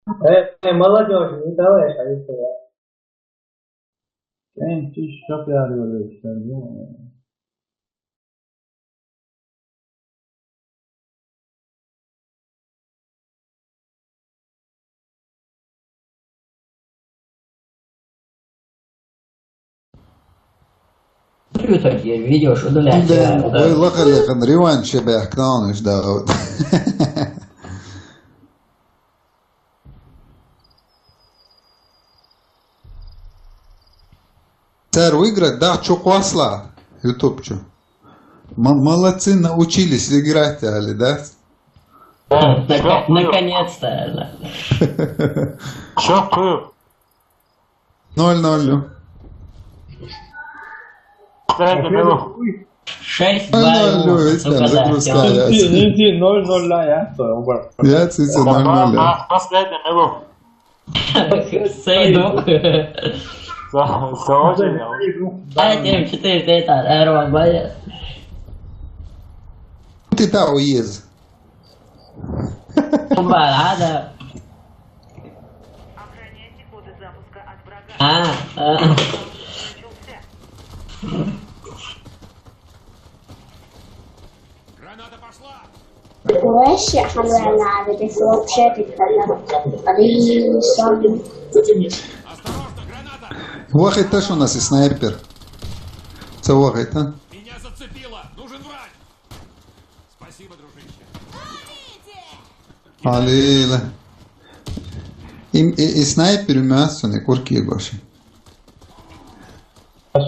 Молодежь, не давай рисовать. Genç iş çok yarıyor işte. Компьютер ведешь, удалять. Then we luckily can rewind شبه كنانش داود. Царь выиграть, да, что классно. YouTube что. Молодцы, научились играть, Али, да? Наконец-то. Çok. 0-0. Шесть, Алло, два, если сука, да, загрузка, всё. Иди 0-0 ya. Я цицу 0-0. Последний минут. Сейду. Сложно. Один, четыре, три, так, Эрван, молодец. Ты там уез. Барада. Охраняйте коды запуска от врага. А. Начался. Вообще حلوة بس вообще واحد تاش у нас и снайпер. Це واحد, а? Меня зацепило! Нужен врач! Спасибо, дружище. Алила. И снайпер умеется, не курки гоши. Эй,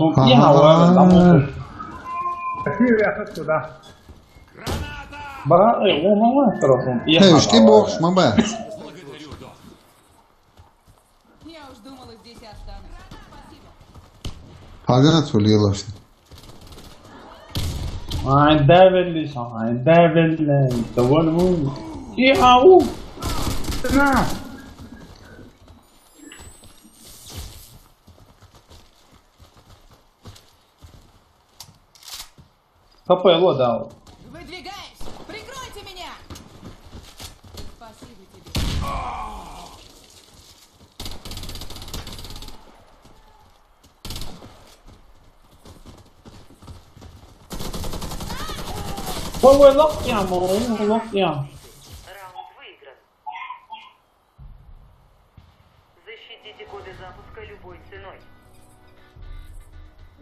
что бог, мабать. Благодарю, док. Я уж думала, здесь и останусь. Спасибо. Hagana söylüyorlar işte. Ay devirli sana, devirli. Davul mu? Yahu. Na. Kapıya lo dal. Выдвигаюсь! Прикройте меня! Спасибо тебе. Ой, лок я, лок я. Раунд выигран. Защитите коды запуска любой ценой.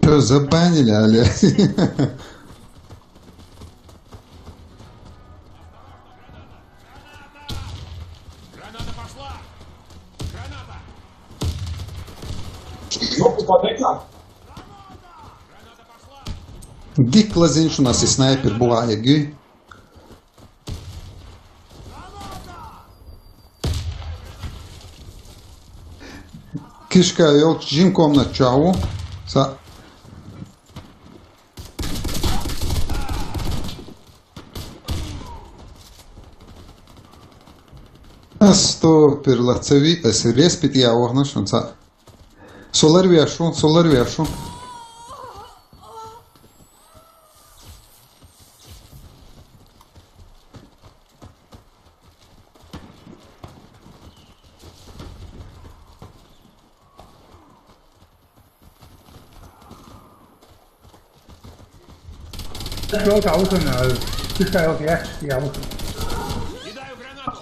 Что, забанили, Али? Граната пошла! Граната! Граната пошла! Dik lazin şu nas и снайпер была яги. Kişka yok, jim komnat çavu. Sa Сто перлацеви, респит я огнаш, он са. Solar вяшу, solar вяшу. Кидаю гранату!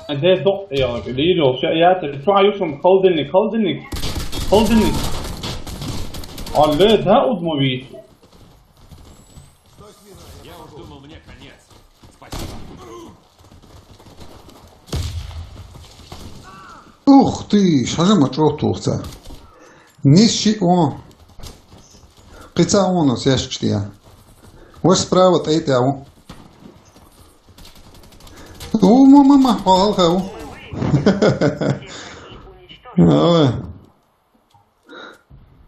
Det dock jag. Det är då så jag äter. Try you some holding. Alle det här odmovit. Я уж думал, мне конец. Спасибо. Ух ты, шажема чотулца. Нищи о. Пица онос яшчтия. Ваш справа тейте ау. О, мама, халхау. Уничтожить. Давай.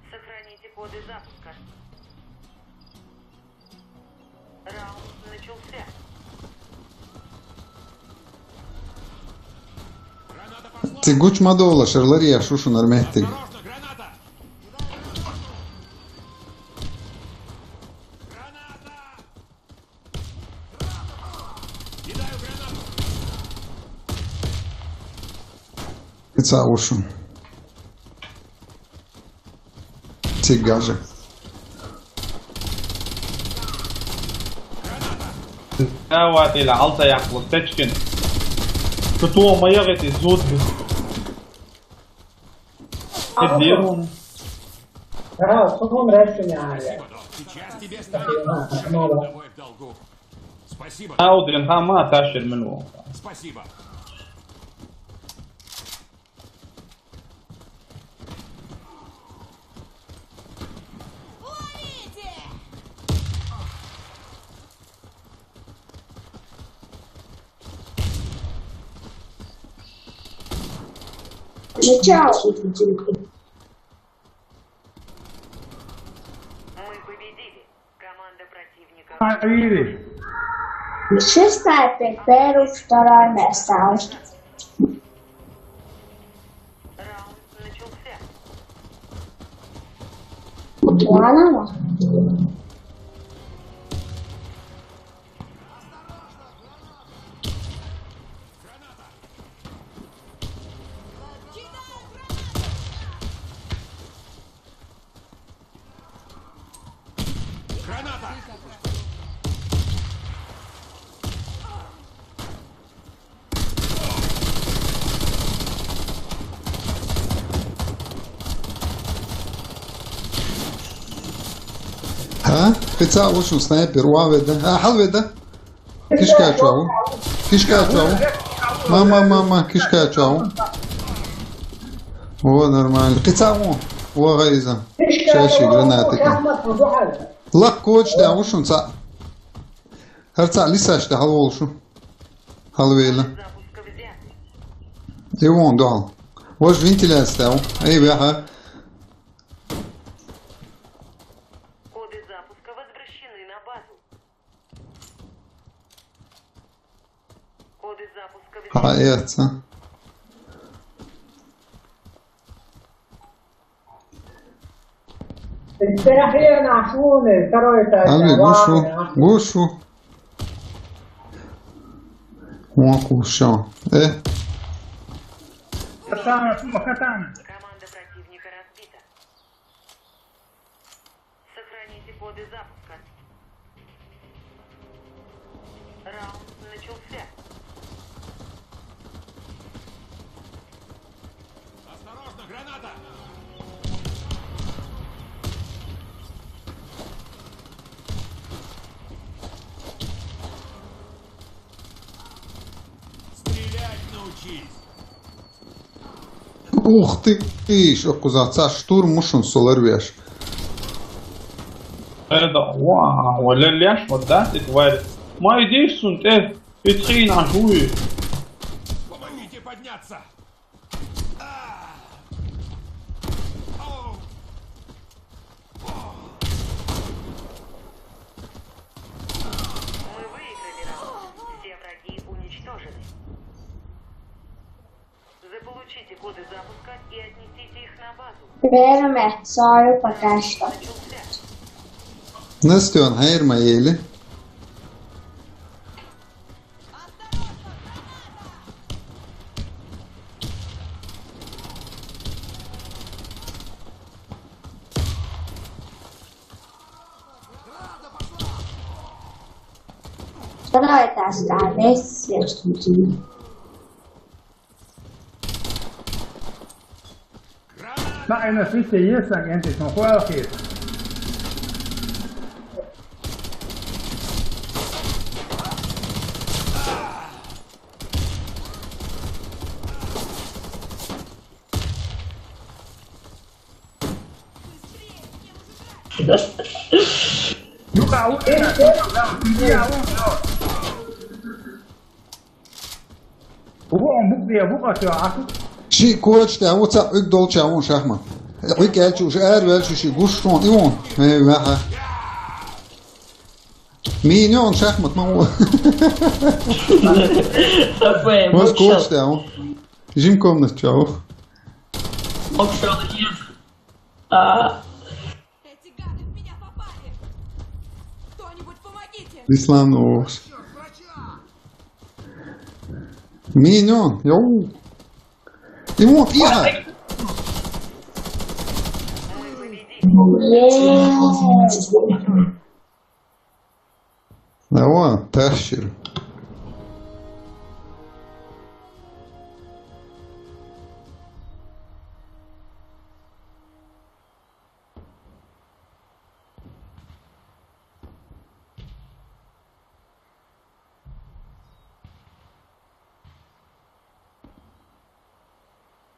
Сохраните коды запуска. Раунд начался. Граната пошла! Тигуч мадола, шерлария, шушу нормехтиг. Осторожно, граната! Граната! Кидаю гранату! Câți ușu? Țigaje. وقتی لعلتا يحفظ تشكن فتوه ما يغتي زود الديرون صوتهم رسمي عالي. Сейчас тебе станет тобой в долгу. Спасибо. أودرين ها ما تاشر منه. Спасибо. Начало. Мы победили. Команда противника. Шестая Перу, второе место. Раунд начался. Ладно. Граната! ها؟ câți ușu sniper, oave da? Halve da? Kișca ceau. Kișca ceau. Mama, kișca ceau. O, normal. câți au? O, غيظة. شاشة granate. احمد موضوع هذا. لا كوتش ده وشو نصع. هرتصع لسه اشتغل وشو. هالويلا. Запуска взят. يوون دعال. وش فنتيلاستاو. اي بقى. Коды запуска возвращены на базу. Коды запуска взят. حقيقة. السلاحية نعشوني ترى قلبي وشو وانكو شو ايه Команда противника разбита. Сохраните коды запуска. Раунд начался. Осторожно, граната! Стрелять научись! ух ты شو كوزاتsa штурм مشون سولر وياش هذا واو ولا ليش ودات توارد ما يديش سنت ايه يتخين عشوي. Помогите подняться! Оу! Мы выиграли раунд. Все враги уничтожены. Заполучите коды запуска и отнесите их на базу. Primeiro solo para caixa. Начался. نستيون هير ما يلي Второе таска. Весь свет.那爱那谁写也3年这种活要黑。有大屋，شي كوتش تاعو تاع يقدر تاعو شحمة يقولك قالتو شعار بالشو شي قشطون ايوان ما مليون شحمة ما هو Foi, بس كوتش bookshop. تاعو جيم كومنت تاعو Bookshop нет. А, Эти гады в меня попали! Кто-нибудь помогите! الإسلام نوش مليون يو يموت فيها. Yeah. هو تأشر.